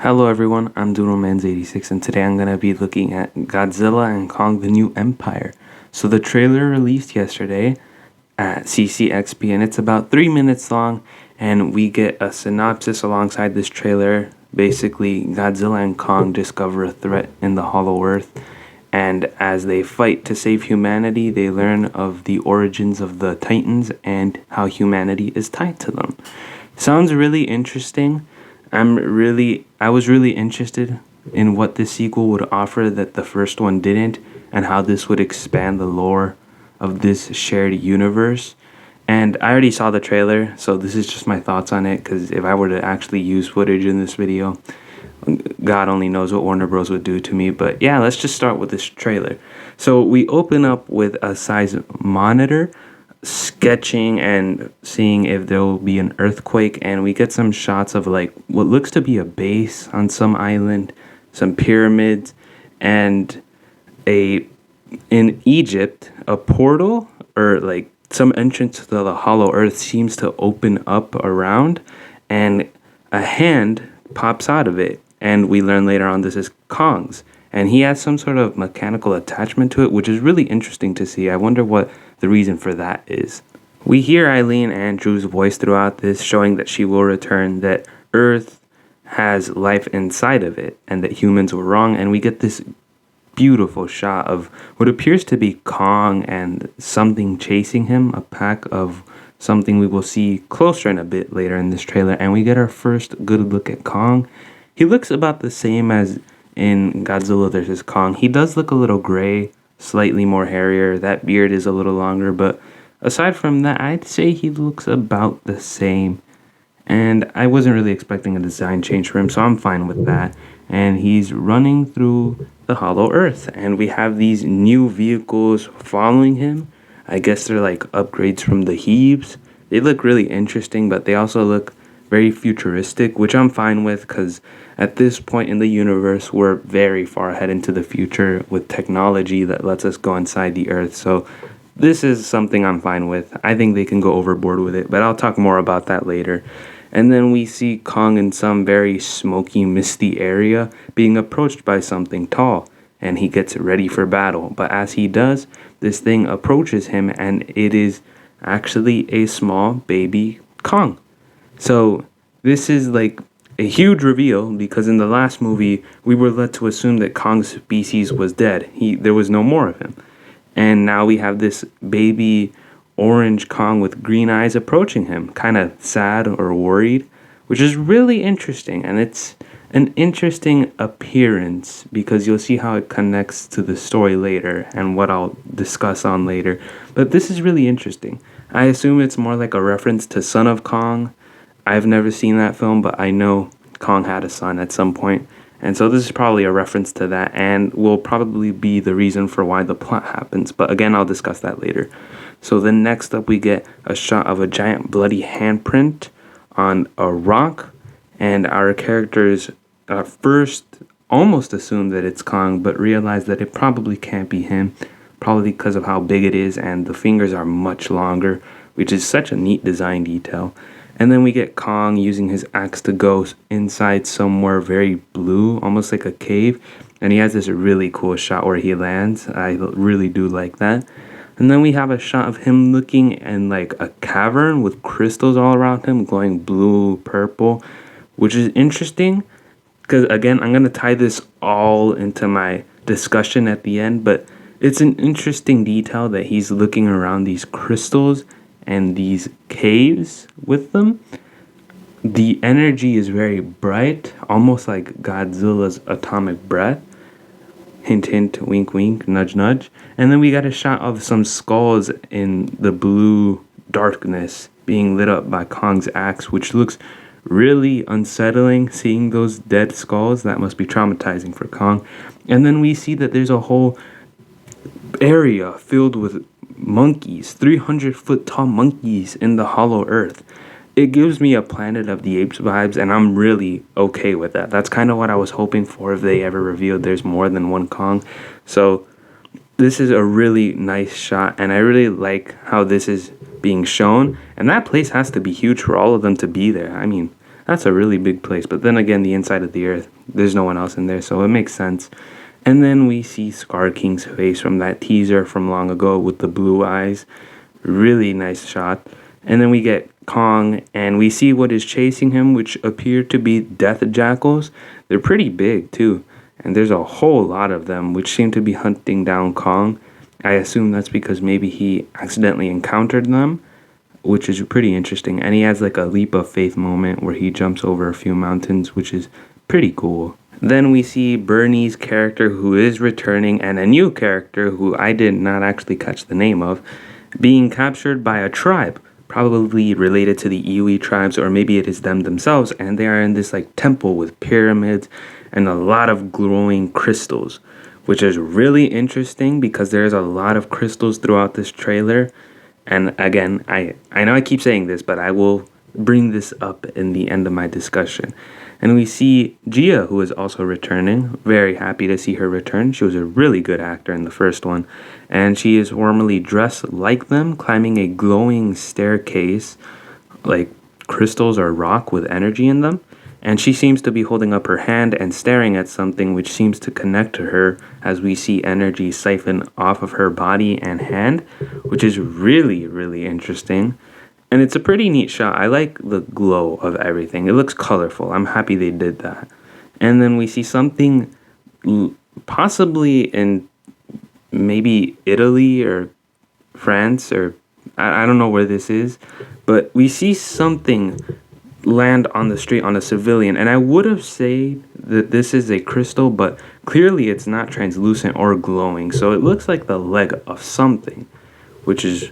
Hello everyone, I'm Doodlemans86 and today I'm going to be looking at Godzilla and Kong the New Empire. So the trailer released yesterday at CCXP and it's about 3 minutes long, and we get a synopsis alongside this trailer. Basically, Godzilla and Kong discover a threat in the Hollow Earth, and as they fight to save humanity, they learn of the origins of the Titans and how humanity is tied to them. Sounds really interesting. I was really interested in what this sequel would offer that the first one didn't, and how this would expand the lore of this shared universe. And I already saw the trailer, so this is just my thoughts on it, because if I were to actually use footage in this video, God only knows what Warner Bros. Would do to me. But yeah, let's just start with this trailer. So we open up with a size monitor sketching and seeing if there will be an earthquake, and we get some shots of like what looks to be a base on some island, some pyramids, and a in Egypt a portal or like some entrance to the hollow earth seems to open up around, and a hand pops out of it, and we learn later on this is Kong's, and he has some sort of mechanical attachment to it, which is really interesting to see. I wonder what the reason for that is. We hear Eileen Andrews' voice throughout this, showing that she will return, that Earth has life inside of it, and that humans were wrong, and we get this beautiful shot of what appears to be Kong and something chasing him, a pack of something we will see closer in a bit later in this trailer, and we get our first good look at Kong. He looks about the same as in Godzilla vs. Kong. He does look a little gray, slightly more hairier. That beard is a little longer, but aside from that, I'd say he looks about the same. And I wasn't really expecting a design change for him, so I'm fine with that. And he's running through the Hollow Earth, and we have these new vehicles following him. I guess they're like upgrades from the Heaves. They look really interesting, but they also look very futuristic, which I'm fine with, because at this point in the universe, we're very far ahead into the future with technology that lets us go inside the Earth. So this is something I'm fine with. I think they can go overboard with it, but I'll talk more about that later. And then we see Kong in some very smoky, misty area being approached by something tall, and he gets ready for battle. But as he does, this thing approaches him, and it is actually a small baby Kong. So this is like a huge reveal, because in the last movie we were led to assume that Kong's species was dead. There was no more of him. And now we have this baby orange Kong with green eyes approaching him, kind of sad or worried, which is really interesting. And it's an interesting appearance because you'll see how it connects to the story later and what I'll discuss on later. But this is really interesting. I assume it's more like a reference to Son of Kong. I've never seen that film, but I know Kong had a son at some point. And so this is probably a reference to that, and will probably be the reason for why the plot happens. But again, I'll discuss that later. So then next up we get a shot of a giant bloody handprint on a rock. And our characters first almost assume that it's Kong, but realize that it probably can't be him. Probably because of how big it is, and the fingers are much longer, which is such a neat design detail. And then we get Kong using his axe to go inside somewhere very blue, almost like a cave. And he has this really cool shot where he lands. I really do like that. And then we have a shot of him looking in like a cavern with crystals all around him, glowing blue, purple, which is interesting. Because again, I'm going to tie this all into my discussion at the end. But it's an interesting detail that he's looking around these crystals and these caves with them. The energy is very bright, almost like Godzilla's atomic breath. Hint, hint, wink, wink, nudge, nudge. And then we got a shot of some skulls in the blue darkness being lit up by Kong's axe, which looks really unsettling. Seeing those dead skulls, that must be traumatizing for Kong. And then we see that there's a whole area filled with monkeys, 300-foot tall monkeys in the hollow earth. It gives me a Planet of the Apes vibes, and I'm really okay with that. That's kind of what I was hoping for if they ever revealed there's more than one Kong. So this is a really nice shot, and I really like how this is being shown. And that place has to be huge for all of them to be there. I mean, that's a really big place. But then again, the inside of the earth, there's no one else in there, so it makes sense. And then we see Scar King's face from that teaser from long ago with the blue eyes. Really nice shot. And then we get Kong, and we see what is chasing him, which appear to be death jackals. They're pretty big, too. And there's a whole lot of them, which seem to be hunting down Kong. I assume that's because maybe he accidentally encountered them, which is pretty interesting. And he has like a leap of faith moment where he jumps over a few mountains, which is pretty cool. Then we see Bernie's character, who is returning, and a new character who I did not actually catch the name of, being captured by a tribe, probably related to the Iwi tribes, or maybe it is them themselves, and they are in this like temple with pyramids and a lot of glowing crystals, which is really interesting because there's a lot of crystals throughout this trailer. And again, I know I keep saying this, but I will bring this up in the end of my discussion. And we see Gia, who is also returning. Very happy to see her return. She was a really good actor in the first one. And she is warmly dressed like them, climbing a glowing staircase, like crystals or rock with energy in them. And she seems to be holding up her hand and staring at something which seems to connect to her as we see energy siphon off of her body and hand, which is really, really interesting. And it's a pretty neat shot. I like the glow of everything. It looks colorful. I'm happy they did that. And then we see something possibly in maybe Italy or France, or I don't know where this is, but we see something land on the street on a civilian, and I would have said that this is a crystal, but clearly it's not translucent or glowing, so it looks like the leg of something, which is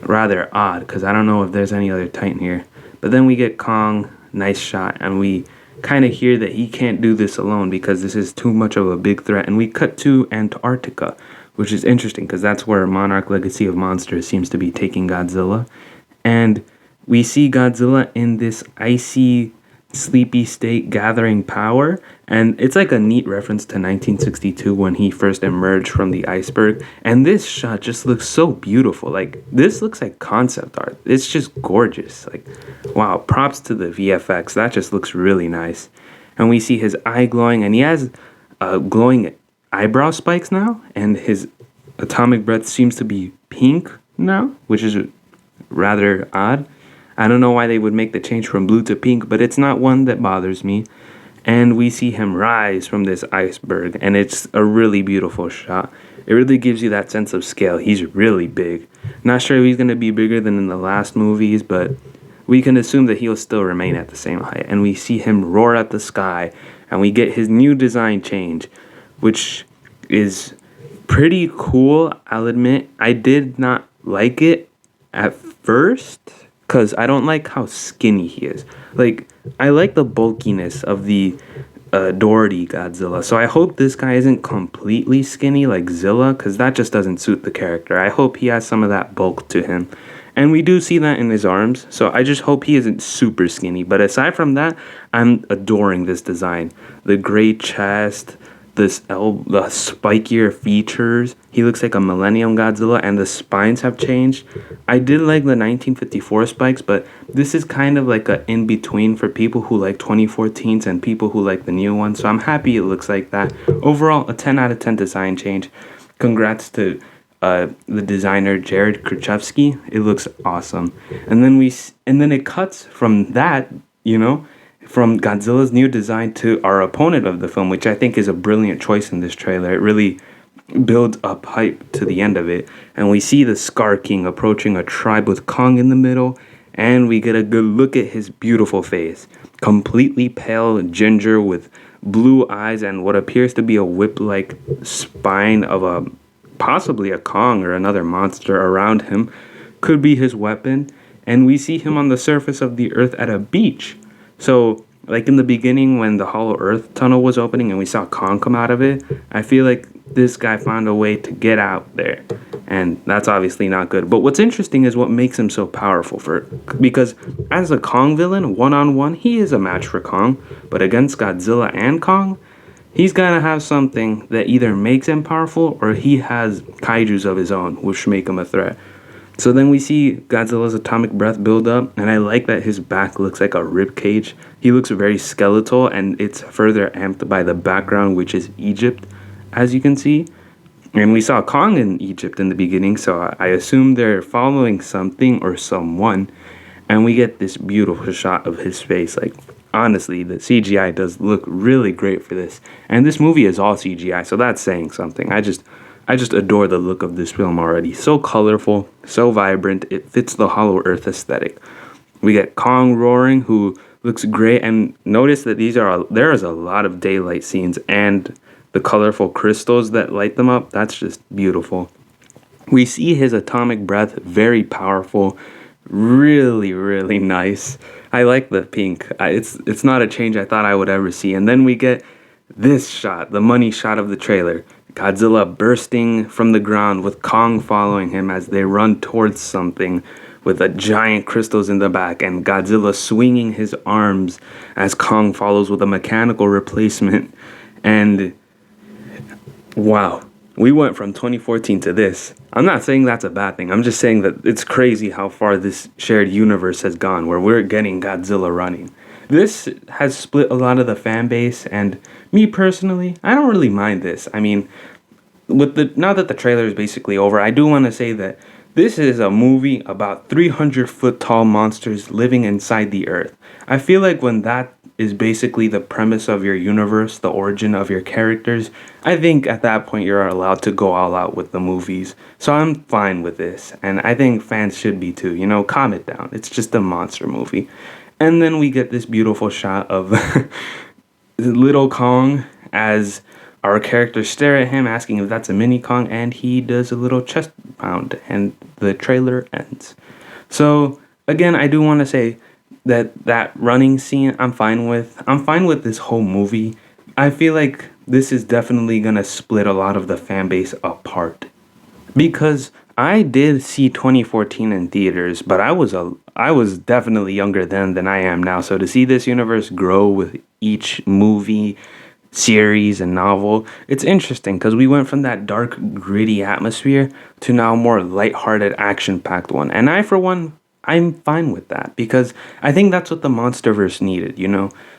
rather odd because I don't know if there's any other Titan here. But then we get Kong, nice shot, and we kind of hear that he can't do this alone because this is too much of a big threat, and we cut to Antarctica, which is interesting because that's where Monarch Legacy of Monsters seems to be taking Godzilla. And we see Godzilla in this icy, sleepy state gathering power, and it's like a neat reference to 1962 when he first emerged from the iceberg. And this shot just looks so beautiful. Like, this looks like concept art. It's just gorgeous. Like, wow, props to the VFX. That just looks really nice. And we see his eye glowing, and he has glowing eyebrow spikes now, and his atomic breath seems to be pink now, which is rather odd. I don't know why they would make the change from blue to pink, but it's not one that bothers me. And we see him rise from this iceberg, and it's a really beautiful shot. It really gives you that sense of scale. He's really big. Not sure if he's going to be bigger than in the last movies, but we can assume that he'll still remain at the same height. And we see him roar at the sky, and we get his new design change, which is pretty cool. I'll admit, I did not like it at first, because I don't like how skinny he is. Like, I like the bulkiness of the Doherty Godzilla. So I hope this guy isn't completely skinny like Zilla, because that just doesn't suit the character. I hope he has some of that bulk to him. And we do see that in his arms. So I just hope he isn't super skinny. But aside from that, I'm adoring this design. The gray chest, the spikier features. He looks like a Millennium Godzilla, and the spines have changed. I did like the 1954 spikes, but this is kind of like a in-between for people who like 2014s and people who like the new one. So I'm happy it looks like that. Overall, a 10 out of 10 design change. Congrats to the designer Jared Krzyzewski. It looks awesome. And then it cuts from that, from Godzilla's new design to our opponent of the film, which I think is a brilliant choice in this trailer. It really builds up hype to the end of it. And we see the Scar King approaching a tribe with Kong in the middle, and we get a good look at his beautiful face. Completely pale ginger with blue eyes and what appears to be a whip-like spine of possibly a Kong or another monster around him. Could be his weapon. And we see him on the surface of the earth at a beach. So, like in the beginning when the Hollow Earth tunnel was opening and we saw Kong come out of it, I feel like this guy found a way to get out there. And that's obviously not good. But what's interesting is what makes him so powerful because as a Kong villain, one-on-one, he is a match for Kong. But against Godzilla and Kong, he's got to have something that either makes him powerful or he has kaijus of his own, which make him a threat. So then we see Godzilla's atomic breath build up, and I like that his back looks like a rib cage. He looks very skeletal, and it's further amped by the background, which is Egypt, as you can see. And we saw Kong in Egypt in the beginning, so I assume they're following something or someone. And we get this beautiful shot of his face. Like, honestly, the CGI does look really great for this. And this movie is all CGI, so that's saying something. I just adore the look of this film already. So colorful, so vibrant. It fits the Hollow Earth aesthetic. We get Kong roaring, who looks great. And notice that there is a lot of daylight scenes and the colorful crystals that light them up. That's just beautiful. We see his atomic breath, very powerful, really, really nice. I like the pink. It's not a change I thought I would ever see. And then we get this shot, the money shot of the trailer. Godzilla bursting from the ground with Kong following him as they run towards something with a giant crystals in the back, and Godzilla swinging his arms as Kong follows with a mechanical replacement. And wow, we went from 2014 to this. I'm not saying that's a bad thing. I'm just saying that it's crazy how far this shared universe has gone, where we're getting Godzilla running. This has split a lot of the fan base, and me personally, I don't really mind this. I mean, now that the trailer is basically over, I do want to say that this is a movie about 300-foot tall monsters living inside the earth. I feel like when that is basically the premise of your universe, the origin of your characters, I think at that point you're allowed to go all out with the movies. So I'm fine with this, and I think fans should be too. Calm it down. It's just a monster movie. And then we get this beautiful shot of little Kong as our characters stare at him, asking if that's a mini Kong, and he does a little chest pound, and the trailer ends. So again, I do want to say that running scene I'm fine with. I'm fine with this whole movie. I feel like this is definitely gonna split a lot of the fan base apart, because I did see 2014 in theaters, but I was definitely younger then than I am now. So to see this universe grow with each movie, series, and novel, it's interesting because we went from that dark, gritty atmosphere to now more lighthearted, action-packed one. And I, for one, I'm fine with that because I think that's what the MonsterVerse needed.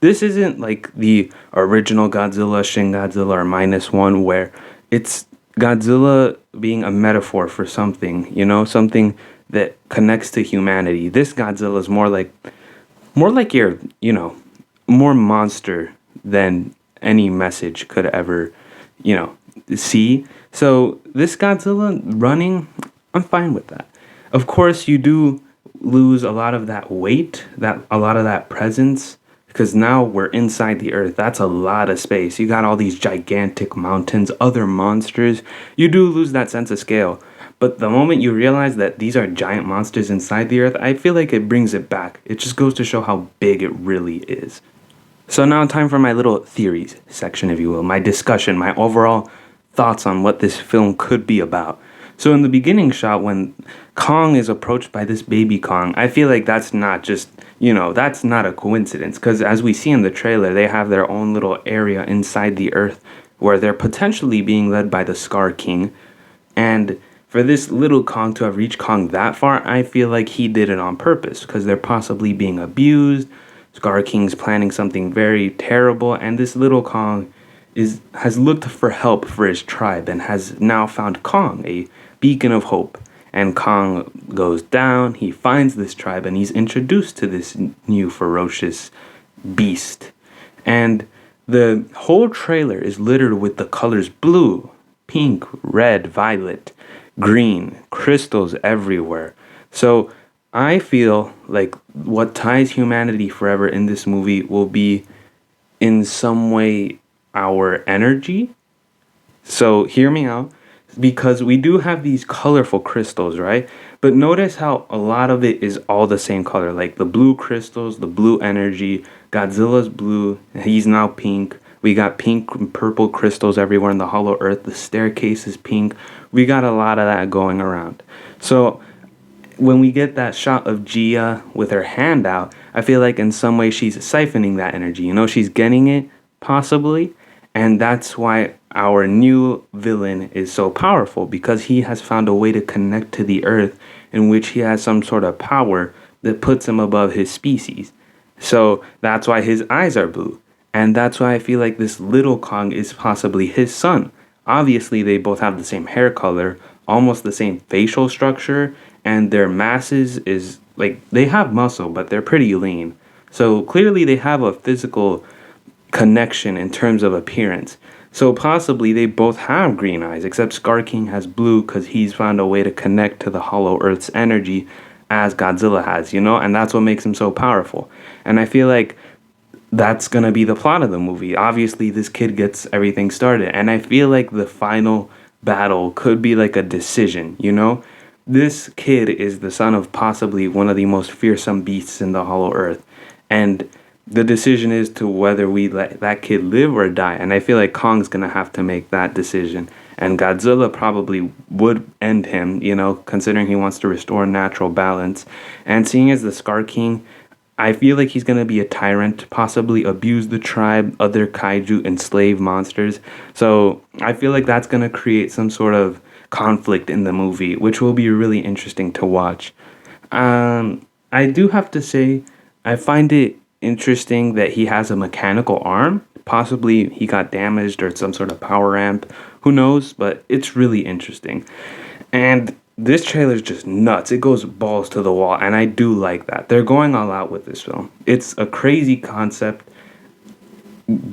This isn't like the original Godzilla, Shin Godzilla, or -1, where it's Godzilla being a metaphor for something, something that connects to humanity. This Godzilla is more like your, more monster than any message could ever, see. So this Godzilla running, I'm fine with that. Of course, you do lose a lot of that weight, a lot of that presence, because now we're inside the earth. That's a lot of space. You got all these gigantic mountains, other monsters. You do lose that sense of scale. But the moment you realize that these are giant monsters inside the earth, I feel like it brings it back. It just goes to show how big it really is. So now time for my little theories section, if you will. My discussion, my overall thoughts on what this film could be about. So in the beginning shot, when Kong is approached by this baby Kong, I feel like that's not just, that's not a coincidence. Because as we see in the trailer, they have their own little area inside the earth where they're potentially being led by the Scar King. And for this little Kong to have reached Kong that far, I feel like he did it on purpose. Because they're possibly being abused. Scar King's planning something very terrible. And this little Kong has looked for help for his tribe and has now found Kong, a beacon of hope. And Kong goes down, he finds this tribe, and he's introduced to this new ferocious beast. And the whole trailer is littered with the colors blue, pink, red, violet, green, crystals everywhere. So I feel like what ties humanity forever in this movie will be in some way our energy. So hear me out, because we do have these colorful crystals, right? But notice how a lot of it is all the same color, like the blue crystals, the blue energy. Godzilla's blue, he's now pink. We got pink and purple crystals everywhere in the Hollow Earth. The staircase is pink. We got a lot of that going around. So when we get that shot of Gia with her hand out, I feel like in some way she's siphoning that energy. She's getting it, possibly. And that's why our new villain is so powerful, because he has found a way to connect to the earth in which he has some sort of power that puts him above his species. So that's why his eyes are blue. And that's why I feel like this little Kong is possibly his son. Obviously, they both have the same hair color, almost the same facial structure, and their masses is like they have muscle, but they're pretty lean. So clearly, they have a physical connection in terms of appearance. So possibly they both have green eyes, except Scar King has blue because he's found a way to connect to the Hollow Earth's energy as Godzilla has, and that's what makes him so powerful. And I feel like that's gonna be the plot of the movie. Obviously, this kid gets everything started, and I feel like the final battle could be like a decision. This kid is the son of possibly one of the most fearsome beasts in the Hollow Earth, and the decision is to whether we let that kid live or die. And I feel like Kong's gonna have to make that decision, and Godzilla probably would end him, considering he wants to restore natural balance. And seeing as the Scar King, I feel like he's going to be a tyrant, possibly abuse the tribe, other kaiju, enslave monsters. So I feel like that's going to create some sort of conflict in the movie, which will be really interesting to watch. I do have to say, I find it interesting that he has a mechanical arm. Possibly he got damaged or some sort of power amp. Who knows? But it's really interesting. And this trailer is just nuts. It goes balls to the wall, and I do like that. They're going all out with this film. It's a crazy concept.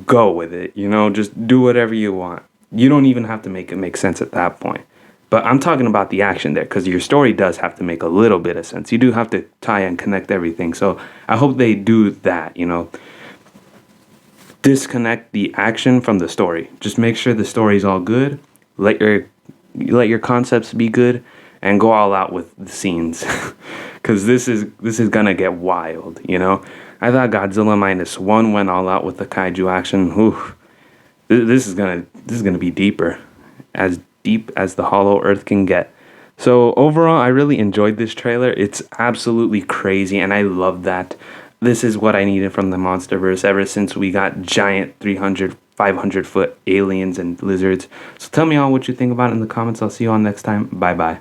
Go with it, just do whatever you want. You don't even have to make it make sense at that point. But I'm talking about the action there, because your story does have to make a little bit of sense. You do have to tie and connect everything. So I hope they do that, disconnect the action from the story. Just make sure the story's all good. Let your concepts be good, and go all out with the scenes, because this is gonna get wild. I thought Godzilla -1 went all out with the kaiju action. Oof. This is gonna be deeper, as deep as the Hollow Earth can get. So overall, I really enjoyed this trailer. It's absolutely crazy, and I love that. This is what I needed from the MonsterVerse ever since we got giant 300, 500-foot aliens and lizards. So tell me all what you think about it in the comments. I'll see you all next time. Bye-bye.